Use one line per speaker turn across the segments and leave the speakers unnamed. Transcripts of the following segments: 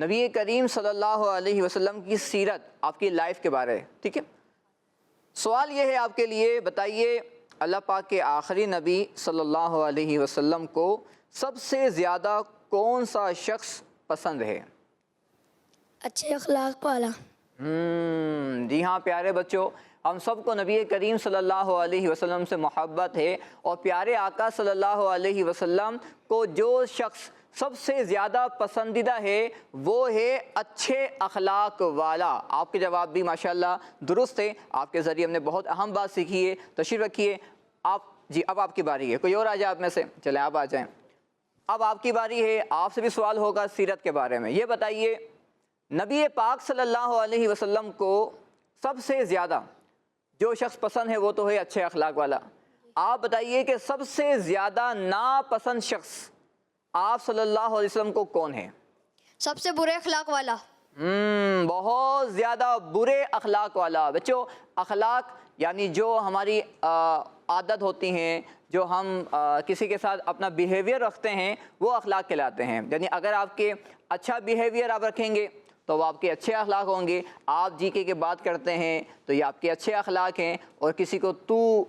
نبی کریم صلی اللہ علیہ وسلم کی سیرت، آپ کی لائف کے بارے، ٹھیک ہے؟ سوال یہ ہے آپ کے لیے، بتائیے اللہ پاک کے آخری نبی صلی اللہ علیہ وسلم کو سب سے زیادہ کون سا شخص پسند ہے؟
اچھے اخلاق والا۔
جی ہاں پیارے بچوں، ہم سب کو نبی کریم صلی اللہ علیہ وسلم سے محبت ہے، اور پیارے آقا صلی اللہ علیہ وسلم کو جو شخص سب سے زیادہ پسندیدہ ہے وہ ہے اچھے اخلاق والا۔ آپ کے جواب بھی ماشاءاللہ درست ہے، آپ کے ذریعے ہم نے بہت اہم بات سیکھی ہے۔ تشریف رکھیے آپ جی، اب آپ کی باری ہے، کوئی اور آ جائے آپ میں سے؟ چلیں آپ آ جائیں، اب آپ کی باری ہے، آپ سے بھی سوال ہوگا سیرت کے بارے میں۔ یہ بتائیے نبی پاک صلی اللہ علیہ وسلم کو سب سے زیادہ جو شخص پسند ہے وہ تو ہے اچھے اخلاق والا، آپ بتائیے کہ سب سے زیادہ ناپسند شخص آپ صلی اللہ علیہ وسلم کو کون ہے؟
سب سے برے اخلاق والا۔
بہت زیادہ برے اخلاق والا۔ بچوں اخلاق یعنی جو ہماری عادت ہوتی ہیں، جو ہم کسی کے ساتھ اپنا بیہیویئر رکھتے ہیں، وہ اخلاق کہلاتے ہیں۔ یعنی اگر آپ کے اچھا بیہیویئر آپ رکھیں گے تو وہ آپ کے اچھے اخلاق ہوں گے، آپ جی کے بات کرتے ہیں تو یہ آپ کے اچھے اخلاق ہیں، اور کسی کو تو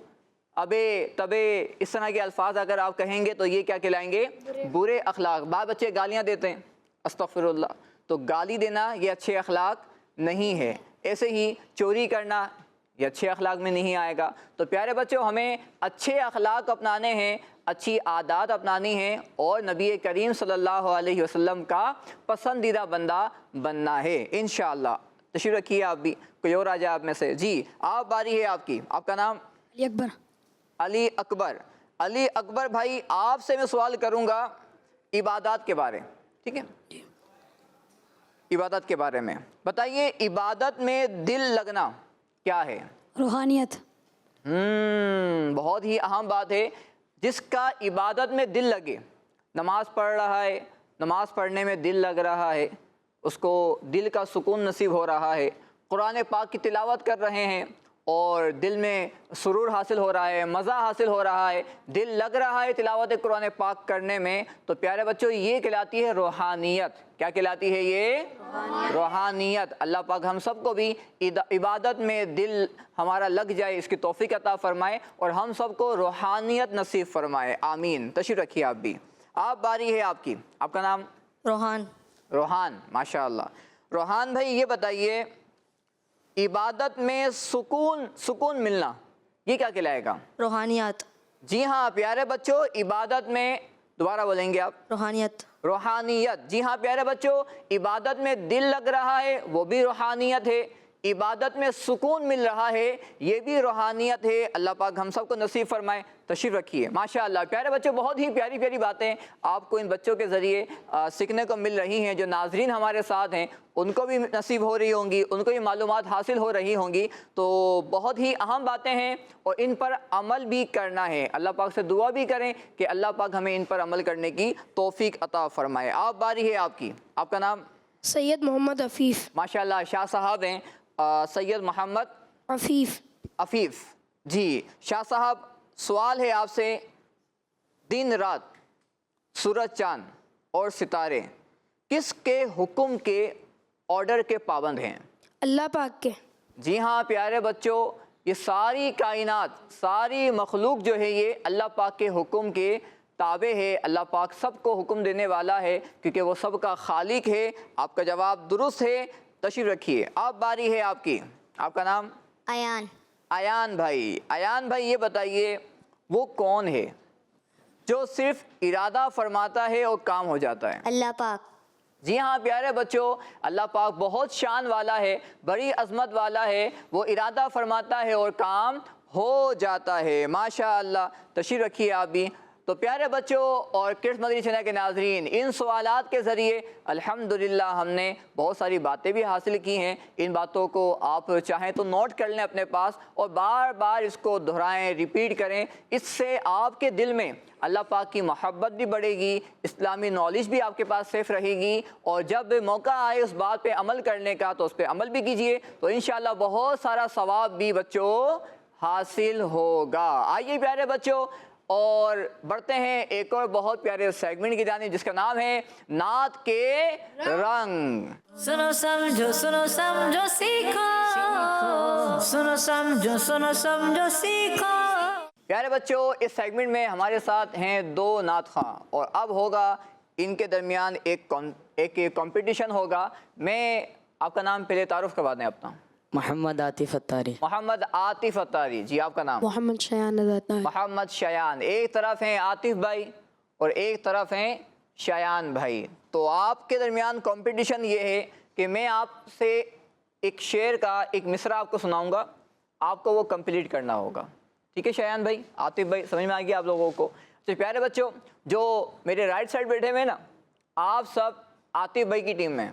ابے تبے اس طرح کے الفاظ اگر آپ کہیں گے تو یہ کیا کہلائیں گے؟ برے اخلاق۔ بعض بچے گالیاں دیتے ہیں، استغفر اللہ، تو گالی دینا یہ اچھے اخلاق نہیں ہے۔ ایسے ہی چوری کرنا یہ اچھے اخلاق میں نہیں آئے گا۔ تو پیارے بچوں ہمیں اچھے اخلاق اپنانے ہیں، اچھی عادات اپنانی ہیں، اور نبی کریم صلی اللہ علیہ وسلم کا پسندیدہ بندہ بننا ہے انشاءاللہ۔ تشریف رکھیے آپ بھی، کوئی اور آ جائے آپ میں سے۔ جی آپ باری ہے آپ کی، آپ کا نام؟
علی اکبر۔
علی اکبر۔ علی اکبر بھائی آپ سے میں سوال کروں گا عبادات کے بارے، ٹھیک ہے؟ عبادت کے بارے میں بتائیے، عبادت میں دل لگنا کیا ہے؟
روحانیت۔
بہت ہی اہم بات ہے۔ جس کا عبادت میں دل لگے، نماز پڑھ رہا ہے، نماز پڑھنے میں دل لگ رہا ہے، اس کو دل کا سکون نصیب ہو رہا ہے، قرآن پاک کی تلاوت کر رہے ہیں اور دل میں سرور حاصل ہو رہا ہے، مزہ حاصل ہو رہا ہے، دل لگ رہا ہے تلاوت قرآن پاک کرنے میں، تو پیارے بچوں یہ کہلاتی ہے روحانیت۔ کیا کہلاتی ہے یہ؟ روحانیت۔ اللہ پاک ہم سب کو بھی عبادت میں دل ہمارا لگ جائے، اس کی توفیق عطا فرمائے، اور ہم سب کو روحانیت نصیب فرمائے، آمین۔ تشریف رکھیے آپ بھی، آپ باری ہے آپ کی، آپ کا نام؟
روحان۔
روحان، ماشاءاللہ۔ روحان بھائی یہ بتائیے، عبادت میں سکون ملنا یہ کیا کہلائے گا؟
روحانیت۔
جی ہاں پیارے بچوں، عبادت میں دوبارہ بولیں گے آپ؟
روحانیت۔
روحانیت۔ جی ہاں پیارے بچوں، عبادت میں دل لگ رہا ہے وہ بھی روحانیت ہے، عبادت میں سکون مل رہا ہے یہ بھی روحانیت ہے۔ اللہ پاک ہم سب کو نصیب فرمائے۔ تشریف رکھیے، ماشاءاللہ پیارے بچوں، بہت ہی پیاری پیاری باتیں آپ کو ان بچوں کے ذریعے سیکھنے کو مل رہی ہیں۔ جو ناظرین ہمارے ساتھ ہیں ان کو بھی نصیب ہو رہی ہوں گی، ان کو بھی معلومات حاصل ہو رہی ہوں گی، تو بہت ہی اہم باتیں ہیں اور ان پر عمل بھی کرنا ہے۔ اللہ پاک سے دعا بھی کریں کہ اللہ پاک ہمیں ان پر عمل کرنے کی توفیق عطا فرمائے۔ آپ باری ہے آپ کی، آپ کا نام؟
سید محمد عفیف۔
ماشاءاللہ شاہ صاحب ہیں، سید محمد عفیف۔ جی شاہ صاحب سوال ہے آپ سے، دن رات، سورج چاند اور ستارے کس کے حکم کے آرڈر کے پابند ہیں؟
اللہ پاک کے۔
جی ہاں پیارے بچوں، یہ ساری کائنات، ساری مخلوق جو ہے یہ اللہ پاک کے حکم کے تابع ہے۔ اللہ پاک سب کو حکم دینے والا ہے کیونکہ وہ سب کا خالق ہے۔ آپ کا جواب درست ہے۔ تشریف رکھیے، آپ باری ہے آپ کی، آپ کا نام؟
ایان۔
ایان بھائی۔ ایان بھائی یہ بتائیے، وہ کون ہے جو صرف ارادہ فرماتا ہے اور کام ہو جاتا ہے؟
اللہ پاک۔
جی ہاں پیارے بچوں، اللہ پاک بہت شان والا ہے، بڑی عظمت والا ہے، وہ ارادہ فرماتا ہے اور کام ہو جاتا ہے، ماشاءاللہ۔ تشریف رکھیے آپ بھی۔ تو پیارے بچوں اور کڈس مدنی چینل کے ناظرین، ان سوالات کے ذریعے الحمدللہ ہم نے بہت ساری باتیں بھی حاصل کی ہیں۔ ان باتوں کو آپ چاہیں تو نوٹ کر لیں اپنے پاس اور بار بار اس کو دہرائیں، ریپیٹ کریں۔ اس سے آپ کے دل میں اللہ پاک کی محبت بھی بڑھے گی، اسلامی نالج بھی آپ کے پاس سیف رہے گی، اور جب موقع آئے اس بات پہ عمل کرنے کا تو اس پہ عمل بھی کیجئے، تو انشاءاللہ بہت سارا ثواب بھی بچوں حاصل ہوگا۔ آئیے پیارے بچوں، اور بڑھتے ہیں ایک اور بہت پیارے سیگمنٹ کی جانب جس کا نام ہے نعت کے رنگ۔
سنو سمجھو سیکھو، سنو سمجھو سیکھو۔
پیارے بچوں، اس سیگمنٹ میں ہمارے ساتھ ہیں دو نعت خواں، اور اب ہوگا ان کے درمیان ایک کمپٹیشن ہوگا۔ میں آپ کا نام پہلے تعارف کروا دیں اپنا۔
محمد عاطف اتاری۔
محمد عاطف اتاری جی، آپ کا نام؟
محمد شایان رضا۔
محمد شایان۔ ایک طرف ہیں عاطف بھائی اور ایک طرف ہیں شایان بھائی، تو آپ کے درمیان کمپٹیشن یہ ہے کہ میں آپ سے ایک شعر کا ایک مصرع آپ کو سناؤں گا، آپ کو وہ کمپلیٹ کرنا ہوگا، ٹھیک ہے شایان بھائی، عاطف بھائی، سمجھ میں آ گیا آپ لوگوں کو؟ تو پیارے بچوں، جو میرے رائٹ سائڈ بیٹھے ہوئے نا، آپ سب عاطف بھائی کی ٹیم میں،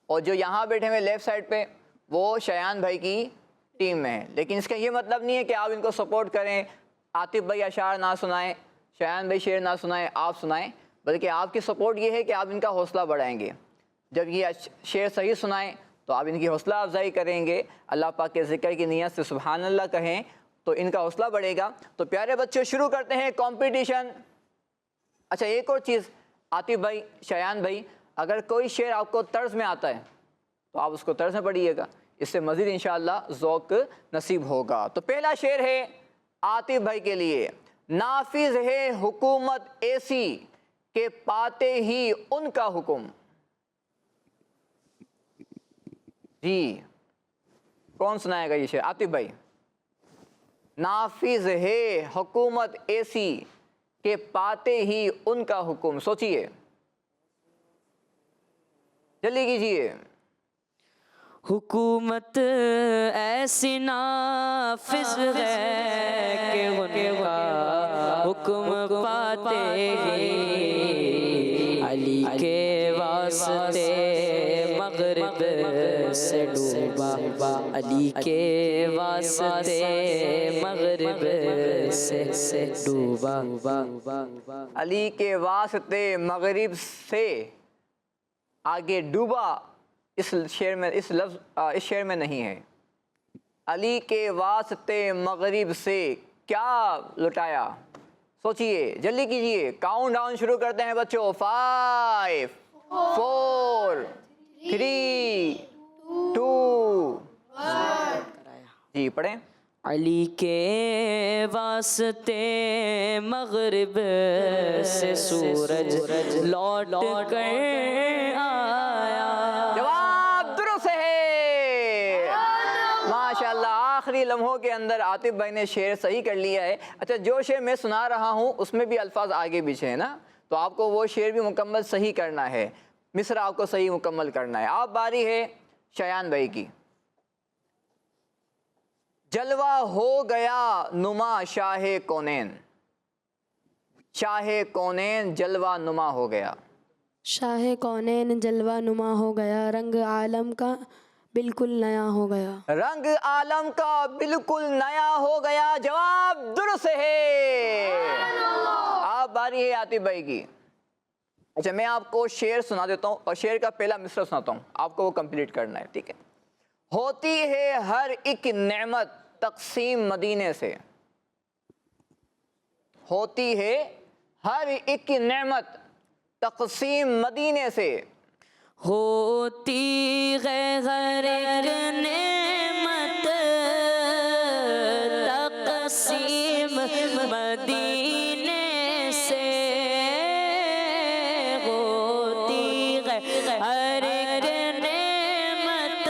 اور جو یہاں بیٹھے ہوئے لیفٹ سائڈ پہ وہ شایان بھائی کی ٹیم میں ہے۔ لیکن اس کا یہ مطلب نہیں ہے کہ آپ ان کو سپورٹ کریں، عاطف بھائی اشعار نہ سنائیں، شایان بھائی شعر نہ سنائیں، آپ سنائیں، بلکہ آپ کی سپورٹ یہ ہے کہ آپ ان کا حوصلہ بڑھائیں گے۔ جب یہ شعر صحیح سنائیں تو آپ ان کی حوصلہ افزائی کریں گے، اللہ پاک کے ذکر کی نیت سے سبحان اللہ کہیں تو ان کا حوصلہ بڑھے گا۔ تو پیارے بچوں، شروع کرتے ہیں کمپٹیشن۔ اچھا، ایک اور چیز، عاطف بھائی، شایان بھائی، اگر کوئی شعر آپ کو طرز میں آتا ہے تو آپ اس کو طرز میں پڑھیے گا، اس سے مزید انشاءاللہ ذوق نصیب ہوگا۔ تو پہلا شعر ہے عاطف بھائی کے لیے۔ نافذ ہے حکومت ایسی کہ پاتے ہی ان کا حکم۔ جی، کون سنائے گا یہ شعر؟ عاطف بھائی۔ نافذ ہے حکومت ایسی کہ پاتے ہی ان کا حکم، سوچئے، جلدی کیجئے۔
حکومت ایسی نافذ ہے کہ ان کا حکم پاتے ہی علی کے واسطے مغرب سے ڈوبا، علی کے واسطے مغرب سے ڈوبا،
علی کے واسطے مغرب سے آگے ڈوبا، اس شعر میں نہیں ہے۔ علی کے واسطے مغرب سے کیا لٹایا، سوچئے، جلدی کیجئے، کاؤنٹ ڈاؤن شروع کرتے ہیں بچوں۔ 5 4 3 2 جی پڑھیں۔
علی کے واسطے مغرب سے سورج لوٹ کر آیا۔
جواب درست ہے، ماشاءاللہ، آخری لمحوں کے اندر عاطف بھائی نے شعر صحیح کر لیا ہے۔ اچھا، جو شعر میں سنا رہا ہوں اس میں بھی الفاظ آگے پیچھے ہیں نا، تو آپ کو وہ شعر بھی مکمل صحیح کرنا ہے، مصرع آپ کو صحیح مکمل کرنا ہے۔ اب باری ہے شایان بھائی کی۔ جلوہ ہو گیا نما شاہ کونین، شاہ کونین جلوہ نما ہو گیا۔
شاہ کونین جلوہ نما ہو گیا، رنگ عالم کا بالکل نیا ہو گیا۔
رنگ عالم کا بالکل نیا ہو گیا، جواب درست ہے۔ اب باری ہے عاطف بھائی کی۔ اچھا، میں آپ کو شعر سنا دیتا ہوں اور شعر کا پہلا مصرع سناتا ہوں، آپ کو وہ کمپلیٹ کرنا ہے، ٹھیک ہے؟ ہوتی ہے ہر ایک نعمت تقسیم مدینے سے، ہوتی ہے ہر ایک نعمت تقسیم مدینے سے،
ہوتی ہے ہر ایک نعمت تقسیم مدینے سے، ہوتی ہے ہر ایک نعمت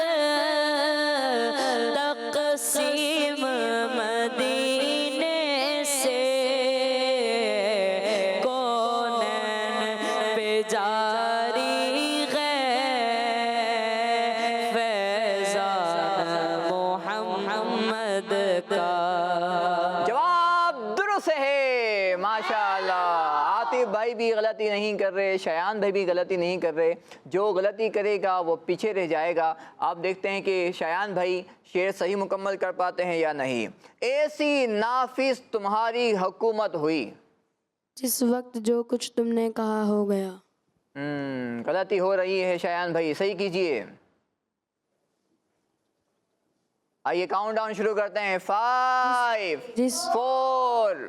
تقسیم مدینے سے، کونین پہ جاری محمد کا۔
جواب درست ہے، ماشاءاللہ۔ عاطف بھائی بھی غلطی نہیں کر رہے، شایان بھائی بھی غلطی نہیں کر رہے، جو غلطی کرے گا وہ پیچھے رہ جائے گا۔ آپ دیکھتے ہیں کہ شایان بھائی شعر صحیح مکمل کر پاتے ہیں یا نہیں۔ ایسی نافذ تمہاری حکومت ہوئی،
جس وقت جو کچھ تم نے کہا ہو گیا۔
غلطی ہو رہی ہے شایان بھائی، صحیح کیجئے۔ آئیے کاؤنٹ ڈاؤن شروع کرتے ہیں۔ 5 4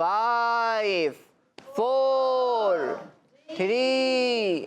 5 4 3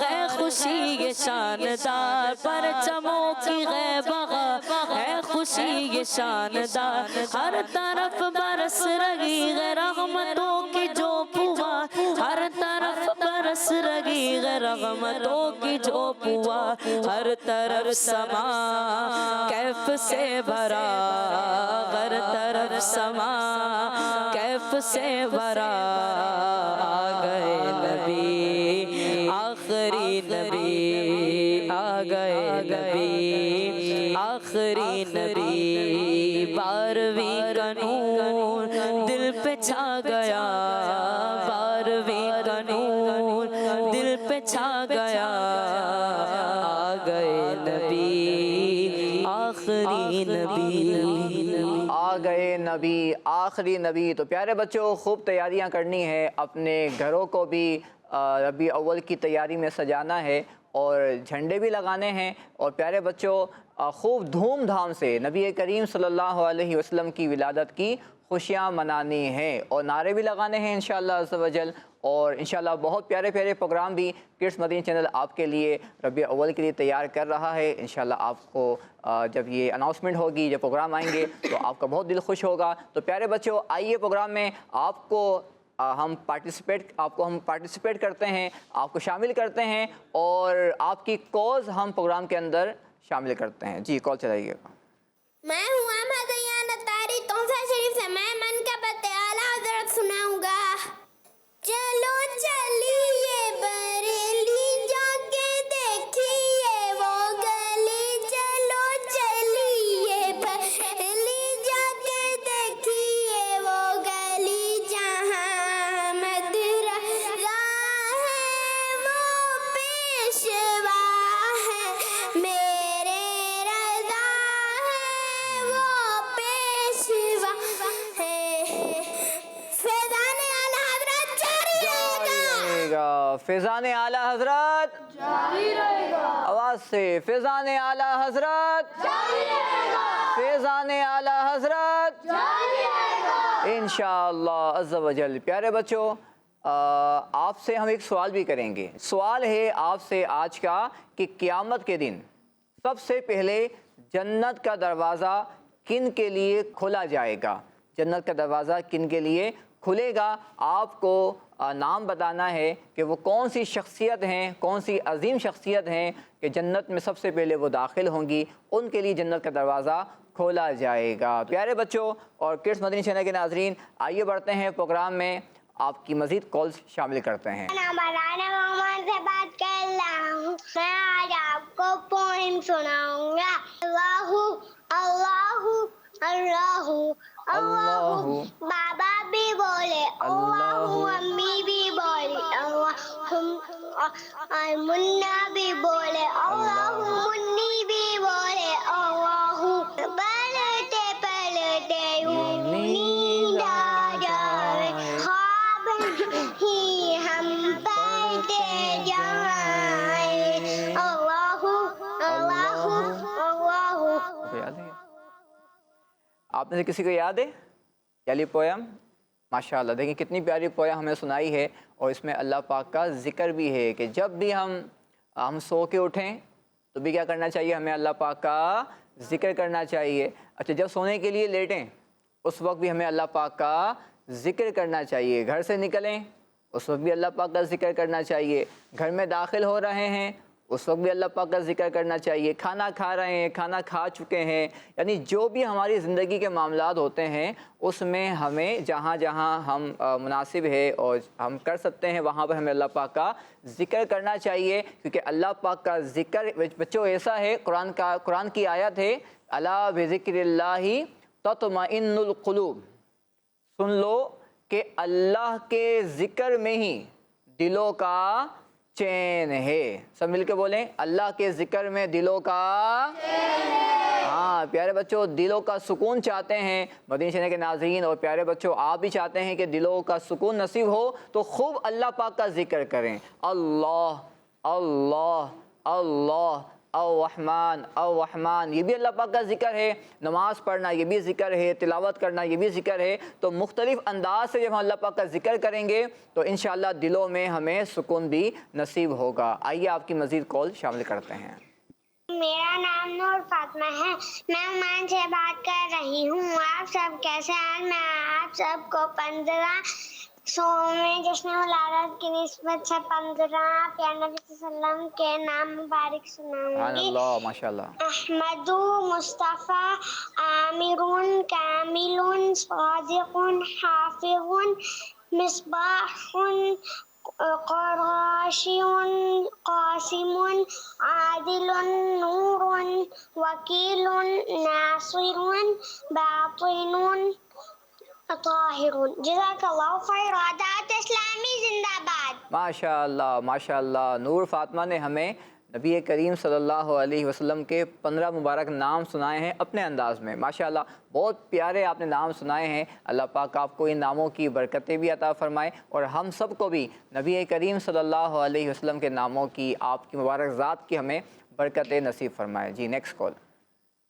غے خوشی یہ شاندار پرچموں کی غے بغار ہے خوشی یہ شاندار ہر طرف برس رہی غے رحمتوں کی جو پوا ہر طرف برس رہی غے رحمتوں کی جو پوا ہر طرف سما کیف سے بھرا ہر طرف سما کیف سے بھرا آ گئے نبی آخری نبی آ گئے نبی آخری نبی 12ویں کا نور دل پہ چھا گیا 12ویں کا نور دل پہ چھا گیا آ گئے نبی آخری نبی
آ گئے نبی آخری نبی۔ تو پیارے بچوں خوب تیاریاں کرنی ہے، اپنے گھروں کو بھی ربیع اول کی تیاری میں سجانا ہے اور جھنڈے بھی لگانے ہیں، اور پیارے بچوں خوب دھوم دھام سے نبی کریم صلی اللہ علیہ وسلم کی ولادت کی خوشیاں منانی ہیں اور نعرے بھی لگانے ہیں انشاءاللہ عز و جل، اور انشاءاللہ بہت پیارے پیارے پروگرام بھی کڈس مدنی چینل آپ کے لیے ربیع اول کے لیے تیار کر رہا ہے۔ انشاءاللہ آپ کو جب یہ اناؤنسمنٹ ہوگی، جب پروگرام آئیں گے تو آپ کا بہت دل خوش ہوگا۔ تو پیارے بچوں آئیے پروگرام میں آپ کو ہم پارٹیسپیٹ کرتے ہیں، آپ کو شامل کرتے ہیں اور آپ کی کوز ہم پروگرام کے اندر شامل کرتے ہیں۔ جی کال چلائیے گا۔
میں ہوں احمد ایان اتاری تونسا شریف سے، میں من کا بات اعلیٰ حضرت سناؤں گا۔ چلو چلیے بریلی جا کے دیکھیے وہ گلی، چلو چلیے بریلی جا کے دیکھیے وہ گلی، جہاں مدرسہ ہے وہ پیشوا ہے میرے رضا ہے وہ پیشوا ہے۔ فیضان اعلیٰ حضرت جاری رہے گا،
فیضان اعلیٰ حضرت جاری رہے گا، آواز سے فیضان اعلیٰ حضرت جاری رہے گا، فیضان اعلیٰ حضرت جاری رہے گا انشاءاللہ عز و جل۔ پیارے بچوں آپ سے ہم ایک سوال بھی کریں گے۔ سوال ہے آپ سے آج کا کہ قیامت کے دن سب سے پہلے جنت کا دروازہ کن کے لیے کھولا جائے گا؟ جنت کا دروازہ کن کے لیے کھلے گا؟ آپ کو نام بتانا ہے کہ وہ کون سی شخصیت ہیں، کون سی عظیم شخصیت ہیں کہ جنت میں سب سے پہلے وہ داخل ہوں گی، ان کے لیے جنت کا دروازہ کھولا جائے گا۔ پیارے بچوں اور کڈس مدنی چینل کے ناظرین آئیے بڑھتے ہیں پروگرام میں، آپ کی مزید کالز شامل کرتے ہیں۔
میں مولانا محمد سے بات کر رہا ہوں، میں آج آپ کو پوئم سناؤں گا۔ اللہ اللہ اللہ اللہ، بابا بھی بولے اللہ، امی بھی بولے اللہ، منا بھی بولے اللہ، منی بھی بولے اللہ، پلٹے پلٹے نیند آ جائے، خواب ہی ہم پلٹے جائیں، اللہ اللہ اللہ۔
یاد ہے آپ میں سے کسی کو یاد ہے یالی پویم؟ ماشاءاللہ دیکھیں کتنی پیاری پویم ہمیں سنائی ہے، اور اس میں اللہ پاک کا ذکر بھی ہے کہ جب بھی ہم سو کے اٹھیں تو بھی کیا کرنا چاہیے؟ ہمیں اللہ پاک کا ذکر کرنا چاہیے۔ اچھا جب سونے کے لیے لیٹیں اس وقت بھی ہمیں اللہ پاک کا ذکر کرنا چاہیے۔ گھر سے نکلیں اس وقت بھی اللہ پاک کا ذکر کرنا چاہیے۔ گھر میں داخل ہو رہے ہیں اس وقت بھی اللہ پاک کا ذکر کرنا چاہیے۔ کھانا کھا رہے ہیں، کھانا کھا چکے ہیں، یعنی جو بھی ہماری زندگی کے معاملات ہوتے ہیں اس میں ہمیں جہاں جہاں ہم مناسب ہے اور ہم کر سکتے ہیں وہاں پر ہمیں اللہ پاک کا ذکر کرنا چاہیے، کیونکہ اللہ پاک کا ذکر بچوں ایسا ہے، قرآن کی آیت ہے الا بذکر اللہ تطمئن القلوب، سن لو کہ اللہ کے ذکر میں ہی دلوں کا چین ہے۔ سب مل کے بولیں اللہ کے ذکر میں دلوں کا چین ہے۔ ہاں پیارے بچوں دلوں کا سکون چاہتے ہیں مدنی چینل کے ناظرین، اور پیارے بچوں آپ بھی چاہتے ہیں کہ دلوں کا سکون نصیب ہو تو خوب اللہ پاک کا ذکر کریں۔ اللہ اللہ اللہ الرحمن الرحمن، یہ بھی اللہ پاک کا ذکر ہے، نماز پڑھنا یہ بھی ذکر ہے، تلاوت کرنا یہ بھی ذکر ہے۔ تو مختلف انداز سے جب ہم اللہ پاک کا ذکر کریں گے تو انشاءاللہ دلوں میں ہمیں سکون بھی نصیب ہوگا۔ آئیے آپ کی مزید کال شامل کرتے ہیں۔
میرا نام نور فاطمہ ہے، میں عمان سے بات کر رہی ہوں۔ آپ سب کیسے ہیں؟ میں آپ سب کو 1500 جشن ولادت کی نسبت سے 15 پیارے نبی صلی اللہ علیہ وسلم کے نام مبارک سناؤں
سبحان
گی۔
اللہ، ماشاء اللہ۔
احمد، مصطفیٰ، عامر، کامل، صادق، حافظ، مصباح، قراشی، قاسم، عادل، نور، وکیل، ناصر، باطن، طاہر۔ جزاک اللہ خیر۔ عدالت اسلامی زندہ باد۔
ماشاء اللہ ماشاء اللہ، نور فاطمہ نے ہمیں نبی کریم صلی اللہ علیہ وسلم کے 15 مبارک نام سنائے ہیں اپنے انداز میں۔ ماشاءاللہ بہت پیارے آپ نے نام سنائے ہیں۔ اللہ پاک آپ کو ان ناموں کی برکتیں بھی عطا فرمائے اور ہم سب کو بھی نبی کریم صلی اللہ علیہ وسلم کے ناموں کی، آپ کی مبارک ذات کی ہمیں برکتیں نصیب فرمائے۔ جی نیکسٹ کال۔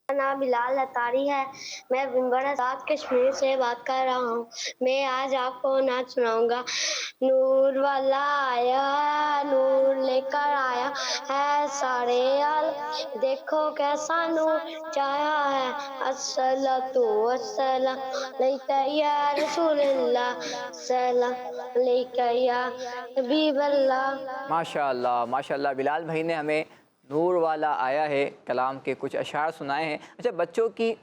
میرا نام بلال اطاری ہے، میں بمبر آزاد کشمیر سے بات کر رہا ہوں۔ میں آج آپ کو نعت سناؤں گا۔ نور والا آیا ہے، نور لے کر آیا ہے سارے عالم، دیکھو کیسا نور چایا ہے۔ الصلاۃ والسلام علیک یا رسول اللہ، السلام علیک یا حبیب اللہ۔
ماشاءاللہ ماشاءاللہ، بلال بھائی نے ہمیں نور والا آیا ہے کلام کے کچھ اشعار سنائے ہیں۔ اچھا، بچوں کی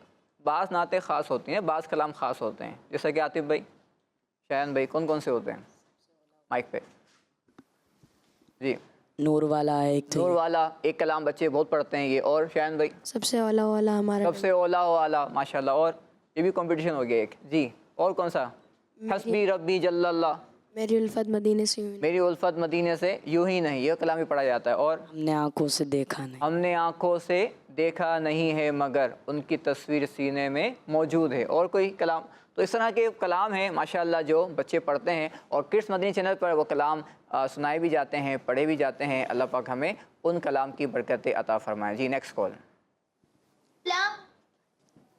بعض نعتیں خاص ہوتی ہیں، بعض کلام خاص ہوتے ہیں، جیسا کہ عاطف بھائی، شایان بھائی، کون کون سے ہوتے ہیں؟ مائک پہ جی۔
نور والا ہے ایک
نور والا ایک کلام بچے بہت پڑھتے ہیں یہ، اور شایان بھائی؟
سب سے اولا والا ہمارا
سب سے اولا والا، ماشاءاللہ، اور یہ بھی کمپٹیشن ہو گیا ایک۔ جی، اور کون سا؟ حسبی ربی جل اللہ،
میری الفت مدینے سے ہوئی۔
میری الفت مدینے سے یوں ہی نہیں، یہ کلام بھی پڑھا جاتا ہے۔ اور
ہم نے آنکھوں سے دیکھا نہیں،
ہم نے آنکھوں سے دیکھا نہیں ہے مگر ان کی تصویر سینے میں موجود ہے۔ اور کوئی کلام؟ تو اس طرح کے کلام ہیں ماشاءاللہ جو بچے پڑھتے ہیں، اور کڈس مدنی چینل پر وہ کلام سنائے بھی جاتے ہیں، پڑھے بھی جاتے ہیں۔ اللہ پاک ہمیں ان کلام کی برکتیں عطا فرمائے۔ جی نیکسٹ کال۔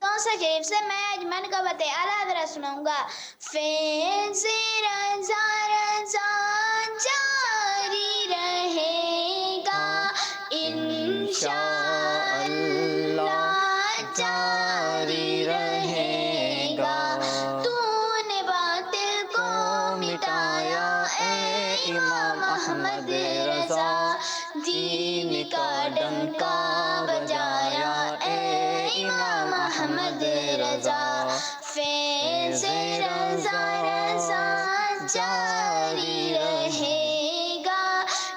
تو سجیب سے میں اجمن کا بتے اعلیٰ حضرت سناؤں گا۔ فیض رضا رضا جاری رہے گا انشاء اللہ جاری رہے گا۔ تو نے باطل کو مٹایا اے امام احمد رضا، دین کا ڈنکا بجایا اے امام احمد رضا۔ فیض رضا رضا جاری رہے گا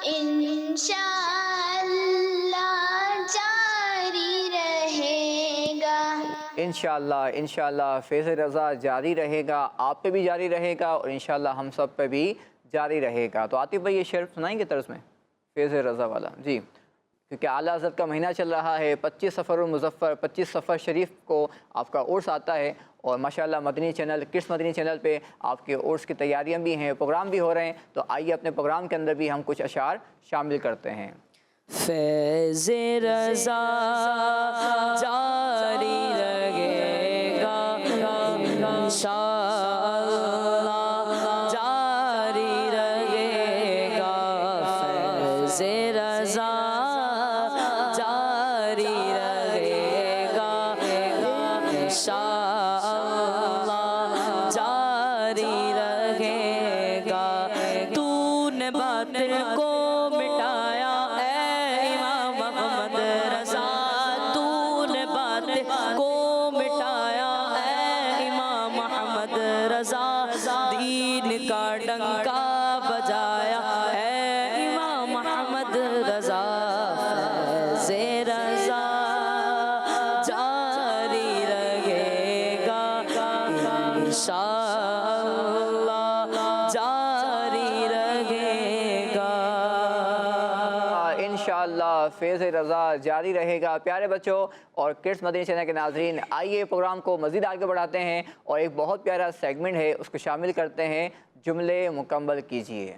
انشاء اللہ جاری رہے گا۔
انشاءاللہ انشاءاللہ فیض رضا جاری رہے گا، آپ پہ بھی جاری رہے گا، اور انشاءاللہ ہم سب پہ بھی جاری رہے گا۔ تو عاطف بھائی یہ شعر سنائیں گے طرز میں فیض رضا والا؟ جی، کیونکہ اعلیٰ حضرت کا مہینہ چل رہا ہے، 25 صفر المظفر، 25 صفر شریف کو آپ کا عرس آتا ہے، اور ماشاءاللہ مدنی چینل، کڈس مدنی چینل پہ آپ کے عرس کی تیاریاں بھی ہیں، پروگرام بھی ہو رہے ہیں۔ تو آئیے اپنے پروگرام کے اندر بھی ہم کچھ اشعار شامل کرتے ہیں۔
فیض رضا جاری رہے گا انشاءاللہ جاری رہے گا۔ فیض رضا جاری رہے گا انشاءاللہ جاری رہے گا۔ تو نے باطل کو مٹایا اے امام محمد رضا، تو نے باطل کو مٹایا اے امام محمد رضا، دین کا ڈنکا بجایا اے امام محمد رضا۔ فیض رضا جاری رہے گا انشاءاللہ جاری رہے گا۔
انشاءاللہ فیض رضا جاری رہے گا۔ پیارے بچوں اور کڈس مدنی چینل کے ناظرین، آئیے پروگرام کو مزید آگے بڑھاتے ہیں، اور ایک بہت پیارا سیگمنٹ ہے اس کو شامل کرتے ہیں، جملے مکمل کیجیے۔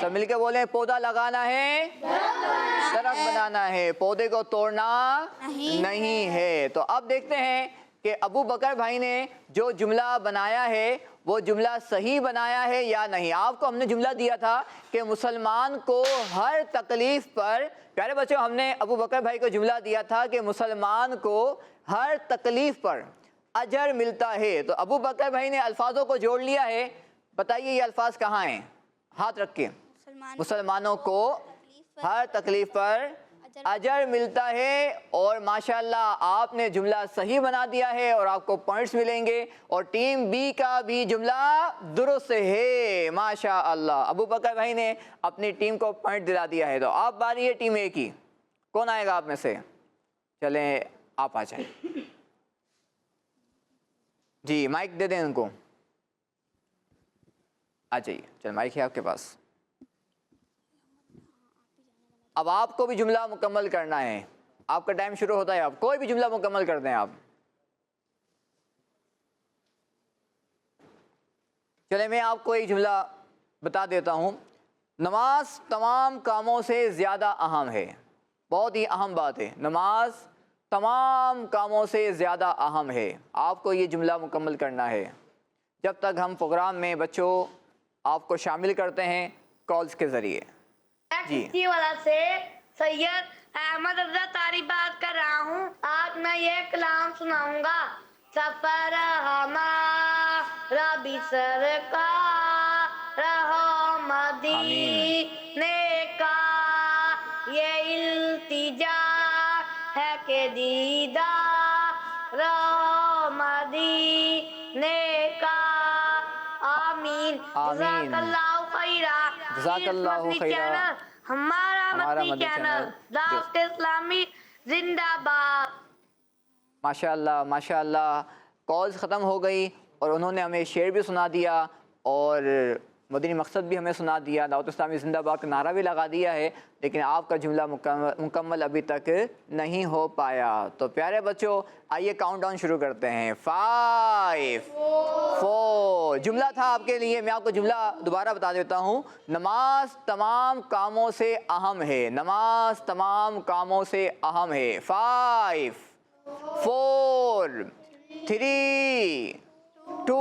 سب مل کے بولیں پودا لگانا ہے درخت بنانا ہے، پودے کو توڑنا نہیں ہے۔ تو اب دیکھتے ہیں کہ ابو بکر بھائی نے جو جملہ بنایا ہے وہ جملہ صحیح بنایا ہے یا نہیں۔ آپ کو ہم نے جملہ دیا تھا کہ مسلمان کو ہر تکلیف پر، پیارے بچوں ہم نے ابو بکر بھائی کو جملہ دیا تھا کہ مسلمان کو ہر تکلیف پر اجر ملتا ہے۔ تو ابو بکر بھائی نے الفاظوں کو جوڑ لیا ہے، بتائیے یہ الفاظ کہاں ہیں؟ ہاتھ رکھ کے۔ مسلمانوں کو ہر تکلیف پر اجر ملتا ہے، اور ماشاءاللہ آپ نے جملہ صحیح بنا دیا ہے اور آپ کو پوائنٹس ملیں گے، اور ٹیم بی کا بھی جملہ درست ہے ماشاءاللہ۔ ابو بکر بھائی نے اپنی ٹیم کو پوائنٹ دلا دیا ہے۔ تو آپ باری ہے ٹیم اے کی، کون آئے گا آپ میں سے؟ چلیں آپ آ جائیں، جی مائک دے دیں ان کو، آ جائیے، چل مائک ہے آپ کے پاس۔ اب آپ کو بھی جملہ مکمل کرنا ہے، آپ کا ٹائم شروع ہوتا ہے، آپ کوئی بھی جملہ مکمل کر دیں آپ۔ چلیں میں آپ کو ایک جملہ بتا دیتا ہوں۔ نماز تمام کاموں سے زیادہ اہم ہے، بہت ہی اہم بات ہے، نماز تمام کاموں سے زیادہ اہم ہے۔ آپ کو یہ جملہ مکمل کرنا ہے۔ جب تک ہم پروگرام میں بچوں آپ کو شامل کرتے ہیں کالز کے ذریعے۔
کسی والا سے سید احمد رضا تاری بات کر رہا ہوں۔ آج میں یہ کلام سناؤں گا۔ سفر ہمارا بھی سرکار ہو مدینے کا، یہ التجا ہے کہ دیدار ہو مدینے کا۔ آمین۔ جزاک اللہ خیرہ۔
جزاک اللہ خیرہ۔
ہمارا مدنی چینل دعوت اسلامی زندہ باد۔
ماشاءاللہ ماشاءاللہ، کالز ختم ہو گئی اور انہوں نے ہمیں شعر بھی سنا دیا اور مدنی مقصد بھی ہمیں سنا دیا، دعوت اسلامی زندہ باد کا نعرہ بھی لگا دیا ہے، لیکن آپ کا جملہ مکمل ابھی تک نہیں ہو پایا۔ تو پیارے بچوں آئیے کاؤنٹ ڈاؤن شروع کرتے ہیں۔ 5 4 جملہ تھا آپ کے لیے، میں آپ کو جملہ دوبارہ بتا دیتا ہوں۔ نماز تمام کاموں سے اہم ہے، نماز تمام کاموں سے اہم ہے۔ 5 4 3 2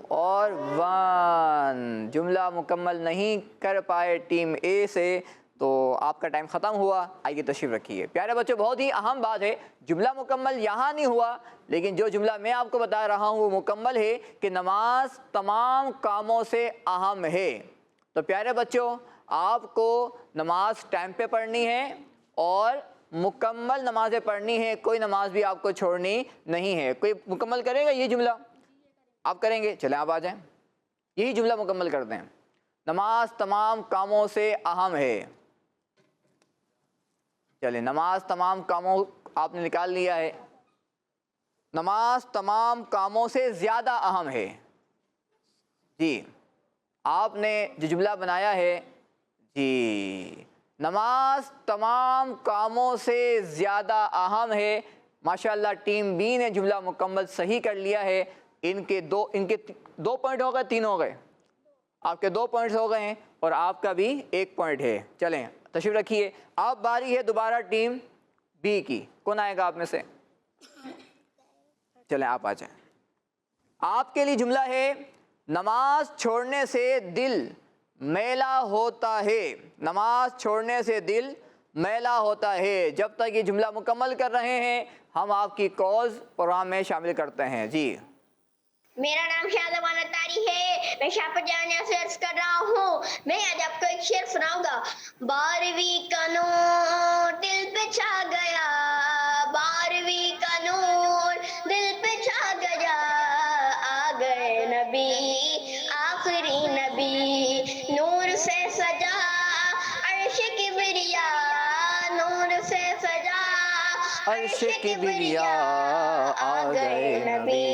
اور 1۔ جملہ مکمل نہیں کر پائے ٹیم اے سے، تو آپ کا ٹائم ختم ہوا۔ آئیے تشریف رکھیے۔ پیارے بچوں بہت ہی اہم بات ہے، جملہ مکمل یہاں نہیں ہوا، لیکن جو جملہ میں آپ کو بتا رہا ہوں وہ مکمل ہے کہ نماز تمام کاموں سے اہم ہے۔ تو پیارے بچوں آپ کو نماز ٹائم پہ پڑھنی ہے اور مکمل نمازیں پڑھنی ہے، کوئی نماز بھی آپ کو چھوڑنی نہیں ہے۔ کوئی مکمل کرے گا یہ جملہ؟ آپ کریں گے؟ چلیں آپ آ جائیں، یہی جملہ مکمل کر دیں۔ نماز تمام کاموں سے اہم ہے۔ چلیں نماز تمام کاموں آپ نے نکال لیا ہے۔ نماز تمام کاموں سے زیادہ اہم ہے۔ جی آپ نے جو جملہ بنایا ہے، جی نماز تمام کاموں سے زیادہ اہم ہے۔ ماشاءاللہ ٹیم بی نے جملہ مکمل صحیح کر لیا ہے۔ ان کے دو پوائنٹ ہو گئے، 3 ہو گئے، آپ کے 2 پوائنٹس ہو گئے ہیں اور آپ کا بھی 1 پوائنٹ ہے۔ چلیں تشریف رکھیے، آپ باری ہے دوبارہ ٹیم بی کی، کون آئے گا آپ میں سے؟ چلیں آپ آ جائیں۔ آپ کے لیے جملہ ہے، نماز چھوڑنے سے دل میلا ہوتا ہے، نماز چھوڑنے سے دل میلا ہوتا ہے۔ جب تک یہ جملہ مکمل کر رہے ہیں ہم آپ کی کالز پروگرام میں شامل کرتے ہیں۔ جی
میرا نام شاہزمان اتاری ہے، میں شاپر جامعہ سے عرض کر رہا ہوں۔ میں آج آپ کو ایک شعر سناؤں گا۔ 12ویں کا نور دل پہ چھا گیا، 12ویں کا نور دل پہ چھا گیا، آ گئے نبی آخری نبی، نور سے سجا عرش کبریا، نور سے سجا
عرش کبریا، آ گئے نبی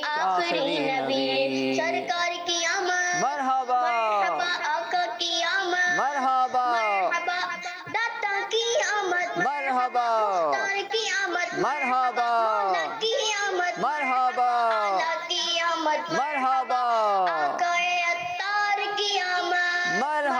آخری نبی،
سرکار کی آمد
مرحبا،
مرحبا آقا کی آمد
مرحبا،
مرحبا داتا کی آمد
مرحبا،
مختار کی آمد
مرحبا،
مولا کی آمد
مرحبا،
اعلیٰ کی آمد
مرحبا،
آقا اتار کی آمد
مرحبا۔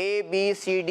ABCD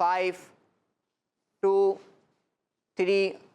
5 2 3।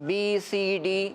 BCD,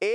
A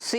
C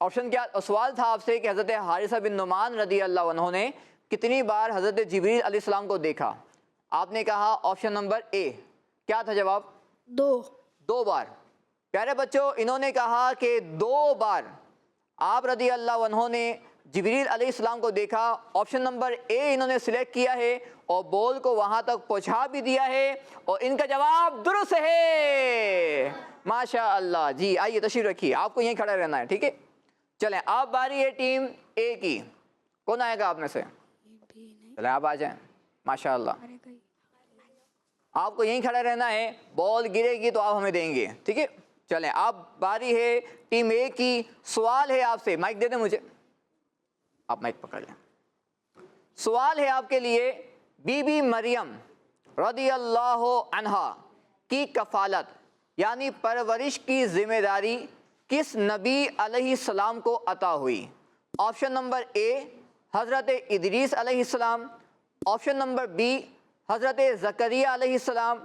option کیا سوال تھا آپ سے کہ حضرت حارثہ بن نعمان رضی اللہ عنہ نے کتنی بار حضرت جبریل علیہ السلام کو دیکھا؟ آپ نے کہا آپشن نمبر اے، کیا تھا جواب؟
2
بار۔ پیارے بچوں انہوں نے کہا کہ 2 بار آپ رضی اللہ عنہ نے جبریل علیہ السلام کو دیکھا۔ آپشن نمبر اے انہوں نے سلیکٹ کیا ہے اور بال کو وہاں تک پہنچا بھی دیا ہے، اور ان کا جواب درست ہے، ماشاء اللہ۔ جی آئیے تشریف رکھیے، آپ کو یہیں کھڑا رہنا ہے، ٹھیک ہے؟ چلیں اب باری ہے ٹیم اے کی، کون آئے گا آپ میں سے؟ چلیں آپ آ جائیں، ماشاء اللہ۔ آپ کو یہیں کھڑا رہنا ہے، بال گرے گی تو آپ ہمیں دیں گے، ٹھیک ہے؟ چلیں اب باری ہے ٹیم اے کی۔ سوال ہے آپ سے، مائک دے دیں مجھے، آپ مائک پکڑ لیں۔ سوال ہے آپ کے لیے، بی بی مریم رضی اللہ عنہا کی کفالت یعنی پرورش کی ذمہ داری کس نبی علیہ السلام کو عطا ہوئی؟ آپشن نمبر اے حضرت ادریس علیہ السلام، آپشن نمبر بی حضرت زکریہ علیہ السلام،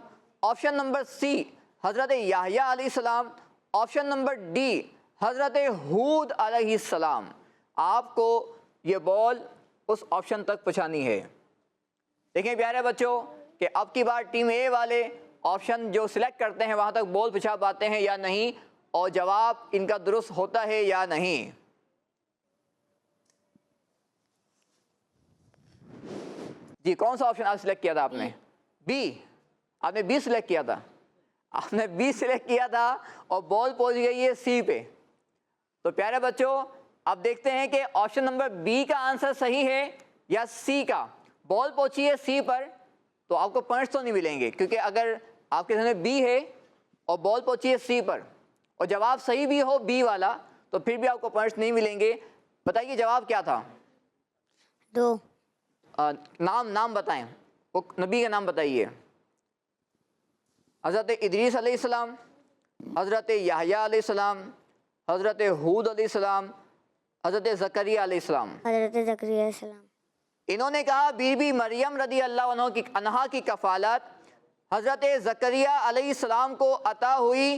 آپشن نمبر سی حضرت یحییٰ علیہ السلام، آپشن نمبر ڈی حضرت ہود علیہ السلام۔ آپ کو یہ بال اس آپشن تک پہنچانی ہے۔ دیکھیں پیارے بچوں کہ اب کی بار ٹیم اے والے آپشن جو سلیکٹ کرتے ہیں وہاں تک بال پہنچا پاتے ہیں یا نہیں، اور جواب ان کا درست ہوتا ہے یا نہیں۔ جی کون سا آپشن آپ سلیکٹ کیا تھا آپ نے؟ بی، آپ نے بی سلیکٹ کیا تھا، آپ نے بی سلیکٹ کیا تھا اور بال پہنچ گئی ہے سی پہ۔ تو پیارے بچوں اب دیکھتے ہیں کہ آپشن نمبر بی کا آنسر صحیح ہے یا سی کا۔ بال پہنچی ہے سی پر تو آپ کو پوائنٹس تو نہیں ملیں گے، کیونکہ اگر آپ کے ذہن میں بی ہے اور بال پہنچی ہے سی پر اور جواب صحیح بھی ہو بی والا تو پھر بھی آپ کو پوائنٹس نہیں ملیں گے۔ بتائیے جواب کیا تھا؟
2
نام بتائیں، وہ نبی کا نام بتائیے۔ حضرت ادریس علیہ السلام، حضرت یحییٰ علیہ السلام، حضرت ہود علیہ السلام، حضرت زکریہ علیہ السلام۔
حضرت زکریا علیہ السلام۔
انہوں نے کہا بی بی مریم رضی اللہ عنہا کی کفالت حضرت زکریہ علیہ السلام کو عطا ہوئی۔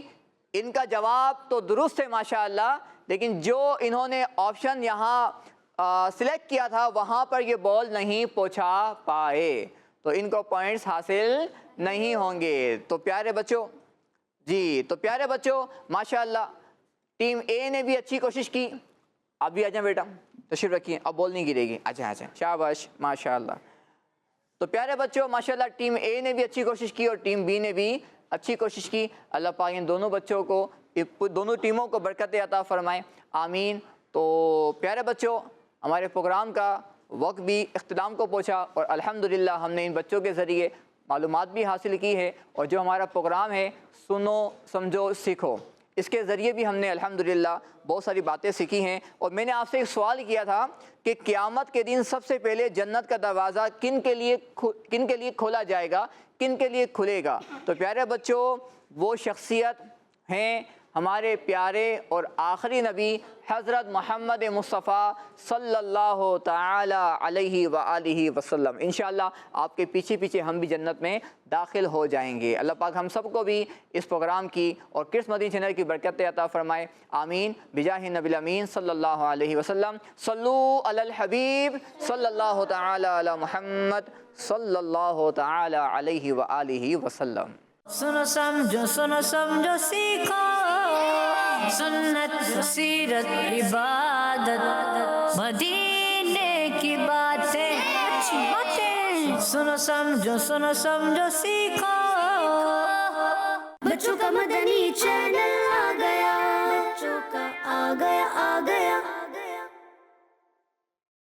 ان کا جواب تو درست ہے ماشاء اللہ، لیکن جو انہوں نے آپشن یہاں سلیکٹ کیا تھا وہاں پر یہ بال نہیں پہنچا پائے، تو ان کو پوائنٹس حاصل نہیں ہوں گے۔ تو پیارے بچوں جی تو پیارے بچوں ماشاء اللہ ٹیم اے نے بھی اچھی کوشش کی۔ آپ بھی آ جائیں بیٹا، تشریف رکھیے، اب بال نہیں گرے گی، آ جائیں، شاباش ماشاء اللہ۔ تو پیارے بچوں ماشاءاللہ ٹیم اے نے بھی اچھی کوشش کی اور ٹیم بی نے بھی اچھی کوشش کی۔ اللہ پاک ان دونوں بچوں کو، دونوں ٹیموں کو برکت عطا فرمائے، آمین۔ تو پیارے بچوں ہمارے پروگرام کا وقت بھی اختتام کو پہنچا اور الحمدللہ ہم نے ان بچوں کے ذریعے معلومات بھی حاصل کی ہے، اور جو ہمارا پروگرام ہے سنو سمجھو سیکھو، اس کے ذریعے بھی ہم نے الحمدللہ بہت ساری باتیں سیکھی ہیں۔ اور میں نے آپ سے ایک سوال کیا تھا کہ قیامت کے دن سب سے پہلے جنت کا دروازہ کن کے لیے کھولا جائے گا، کن کے لیے کھلے گا؟ تو پیارے بچوں وہ شخصیت ہیں ہمارے پیارے اور آخری نبی حضرت محمد مصطفیٰ صلی اللہ تعالی علیہ وآلہ وسلم۔ انشاءاللہ آپ کے پیچھے ہم بھی جنت میں داخل ہو جائیں گے۔ اللہ پاک ہم سب کو بھی اس پروگرام کی اور کرس مدنی چینل کی برکت عطا فرمائے، آمین، بجاہ نبی الامین صلی اللہ علیہ وسلم۔ صلو علی الحبیب صلی اللہ تعالی علی محمد صلی اللہ تعالی علیہ وآلہ وسلم۔
سنو سمجھو سیکھو سنت سیرت عبادت مدینے کی باتیں سنو سمجھو سیکھو۔
بچوں کا مدنی چینل آ گیا، بچوں کا آ گیا